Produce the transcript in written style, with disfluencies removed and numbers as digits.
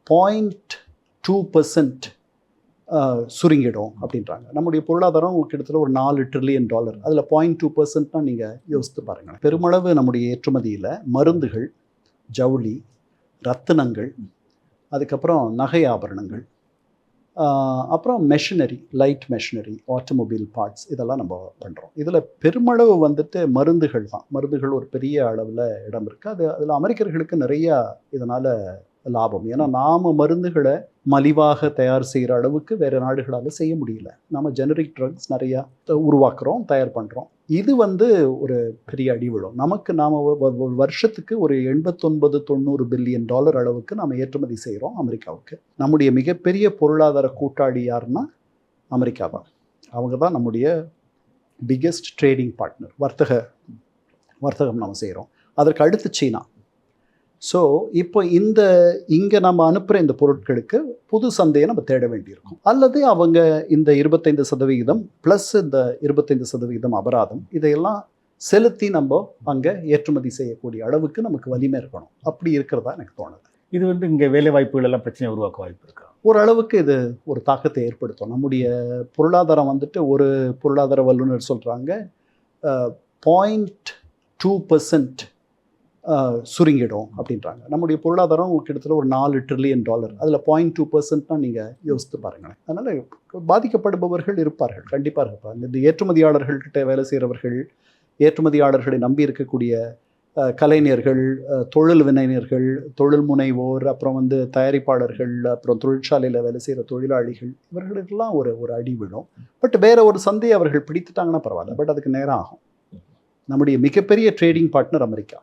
0.2% சுருங்கிடும் அப்படின்றாங்க. நம்முடைய பொருளாதாரம் கிட்டத்தட்ட ஒரு $4 trillion. அதில் 0.2%னா நீங்கள் யோசித்து பாருங்கள். பெருமளவு நம்முடைய ஏற்றுமதியில் மருந்துகள், ஜவுளி, ரத்தினங்கள், அதுக்கப்புறம் நகை ஆபரணங்கள், அப்புறம் machinery, light machinery, automobile parts, இதெல்லாம் நம்ம பண்ணுறோம். இதில் பெருமளவு வந்துட்டு மருந்துகள் தான். மருந்துகள் ஒரு பெரிய அளவில் இடம் இருக்குது. அதில் அமெரிக்கர்களுக்கு நிறையா இதனால் லாபம். ஏன்னா நாம் மருந்துகளை மலிவாக தயார் செய்கிற அளவுக்கு வேறு நாடுகளால் செய்ய முடியல. நம்ம ஜெனரிக் ட்ரக்ஸ் நிறையா உருவாக்குறோம், தயார் பண்ணுறோம். இது ஒரு பெரிய அடி விழும் நமக்கு. நாம் வருஷத்துக்கு ஒரு $89-90 பில்லியன் அளவுக்கு நாம் ஏற்றுமதி செய்கிறோம் அமெரிக்காவுக்கு. நம்முடைய மிகப்பெரிய பொருளாதார கூட்டாளி யாருன்னா அமெரிக்கா தான். அவங்க தான் நம்முடைய பிக்கெஸ்ட் ட்ரேடிங் பார்ட்னர். வர்த்தகம் நம்ம செய்கிறோம். அதற்கு அடுத்து சீனா. ஸோ இப்போ இங்கே நம்ம அனுப்புகிற இந்த பொருட்களுக்கு புது சந்தையை நம்ம தேட வேண்டியிருக்கும். அல்லது அவங்க இந்த 25% ப்ளஸ் இந்த 25% அபராதம் இதையெல்லாம் செலுத்தி நம்ம அங்கே ஏற்றுமதி செய்யக்கூடிய அளவுக்கு நமக்கு வலிமை இருக்கணும். அப்படி இருக்கிறதா எனக்கு தோணுது. இது இங்கே வேலை வாய்ப்புகள் எல்லாம் பிரச்சனை உருவாக்க வாய்ப்பு இருக்கா? ஓரளவுக்கு இது ஒரு தாக்கத்தை ஏற்படுத்தும். நம்முடைய பொருளாதாரம் ஒரு பொருளாதார வல்லுநர் சொல்கிறாங்க 0.2% சுருங்கிடும் அப்படின்றாங்க. நம்முடைய பொருளாதாரம் கிட்டத்தட்ட ஒரு $4 trillion. அதில் 0.2%னா நீங்கள் யோசித்து பாருங்களேன். அதனால் பாதிக்கப்படுபவர்கள் இருப்பார்கள், கண்டிப்பாக இருப்பாங்க. இந்த ஏற்றுமதியாளர்கள்கிட்ட வேலை செய்கிறவர்கள், ஏற்றுமதியாளர்களை நம்பி இருக்கக்கூடிய கலைஞர்கள், தொழில் வினைஞர்கள், தொழில் முனைவோர், அப்புறம் தயாரிப்பாளர்கள், அப்புறம் தொழிற்சாலையில் வேலை செய்கிற தொழிலாளிகள், இவர்களுக்கெல்லாம் ஒரு அடி விழும். பட் வேறு ஒரு சந்தையை அவர்கள் பிடித்துட்டாங்கன்னா பரவாயில்ல. பட் அதுக்கு நேரம் ஆகும். நம்முடைய மிகப்பெரிய ட்ரேடிங் பார்ட்னர் அமெரிக்கா.